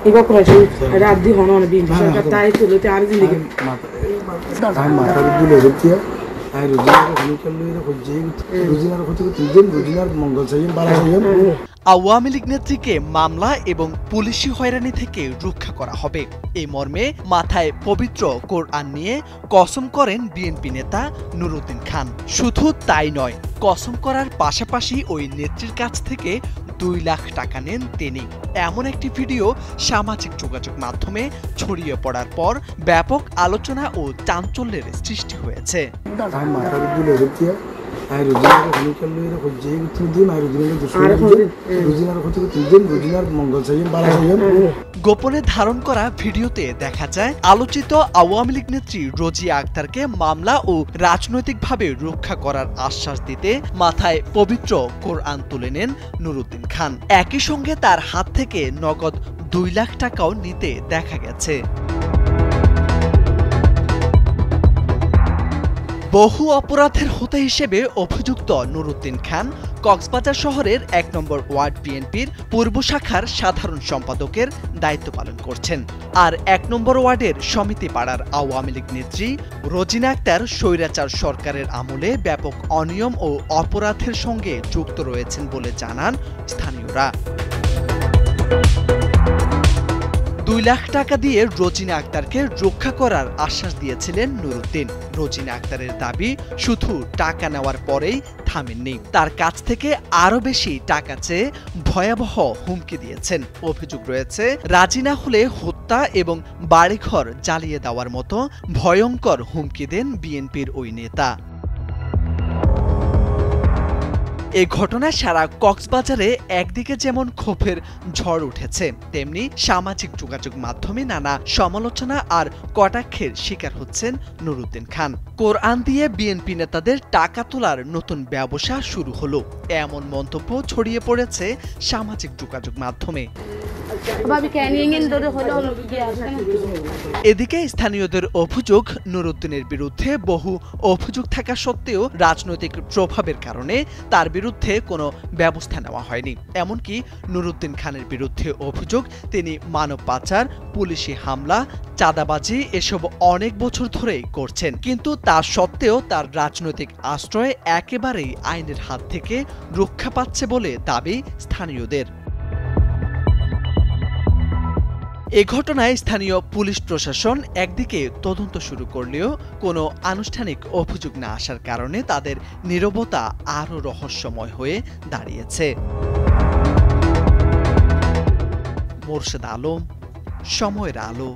এবার করেছে রাত দি হন অনেক বিএনপি সরকার তাই চলতে আর জিন্দিগি মাথা দিলে রুকিয়া আর রুজিনার ক্ষতি তিনজন রুজিনার মঙ্গল সাইন বালা সাইন আওয়ামী লীগ নেত্রীকে মামলা এবং পুলিশি হয়রানি থেকে রক্ষা করা হবে এই মর্মে মাথায় পবিত্র কোরআন নিয়ে কসম করেন বিএনপি নেতা নুরুদ্দিন খান। শুধু তাই নয়, কসম করার পাশাপাশি ওই নেত্রীর কাছ থেকে 2 লাখ টাকা নেন তিনি। এমন একটি ভিডিও সামাজিক যোগাযোগ মাধ্যমে ছড়িয়ে পড়ার পর ব্যাপক আলোচনা ও চাঞ্চল্যের সৃষ্টি হয়েছে। গোপনে ধারণ করা ভিডিওতে দেখা যায় আলোচিত আওয়ামী লীগ নেত্রী রোজিয়া আক্তারকে মামলা ও রাজনৈতিকভাবে রক্ষা করার আশ্বাস দিতে মাথায় পবিত্র কোরআন তুলে নেন নুরুদ্দিন খান। একই সঙ্গে তার হাত থেকে নগদ 2 লাখ টাকাও নিতে দেখা গেছে। বহু অপরাধের হোতা হিসেবে অভিযুক্ত নুরুদ্দিন খান কক্সবাজার শহরের 1 নম্বর ওয়ার্ড বিএনপির পূর্ব শাখার সাধারণ সম্পাদকের দায়িত্ব পালন করছেন। আর 1 নম্বর ওয়ার্ডের সমিতি পাড়ার আওয়ামী লীগ নেত্রী রোজিনা আক্তার স্বৈরাচার সরকারের আমলে ব্যাপক অনিয়ম ও অপরাধের সঙ্গে যুক্ত রয়েছেন বলে জানান স্থানীয়রা। 2 লাখ টাকা দিয়ে রোজিনা আক্তারকে রক্ষা করার আশ্বাস দিয়েছিলেন নুরুদ্দিন। রোজিনা আক্তারের দাবি, শুধু টাকা নেওয়ার পরেই থামেননি, তার কাছ থেকে আরো বেশি টাকা চেয়ে ভয়াবহ হুমকি দিয়েছেন। অভিযোগ রয়েছে, রাজি না হলে হত্যা এবং বাড়িঘর জ্বালিয়ে দেওয়ার মতো ভয়ঙ্কর হুমকি দেন বিএনপির ওই নেতা। এই ঘটনায় সারা কক্সবাজারে একদিকে যেমন ক্ষোভের ঝড় উঠেছে, তেমনি সামাজিক যোগাযোগ মাধ্যমে নানা সমালোচনা আর কটাক্ষের শিকার হচ্ছেন নুরুদ্দিন খান। কোরআন দিয়ে বিএনপি নেতাদের টাকা তোলার নতুন ব্যবসা শুরু হলো, এমন মন্তব্য ছড়িয়ে পড়েছে সামাজিক যোগাযোগ মাধ্যমে। এদিকে স্থানীয়দের অভিযোগ, নুরুদ্দিনের বিরুদ্ধে বহু অভিযোগ থাকা সত্ত্বেও রাজনৈতিক প্রভাবের কারণে তার বিরুদ্ধে কোনো ব্যবস্থা নেওয়া হয়নি। এমনকি নুরুদ্দিন খানের বিরুদ্ধে অভিযোগ, তিনি মানব পাচার, পুলিশি হামলা, চাঁদাবাজি এসব অনেক বছর ধরেই করছেন। কিন্তু তা সত্ত্বেও তার রাজনৈতিক আশ্রয় একেবারেই আইনের হাত থেকে রক্ষা পাচ্ছে বলে দাবি স্থানীয়দের। এ ঘটনায় স্থানীয় পুলিশ প্রশাসন একদিকে তদন্ত শুরু করলেও কোনো আনুষ্ঠানিক অভিযোগ না আসার কারণে তাদের নীরবতা আরও রহস্যময় হয়ে দাঁড়িয়েছে। মোরশেদ আলম, সময়ের আলো।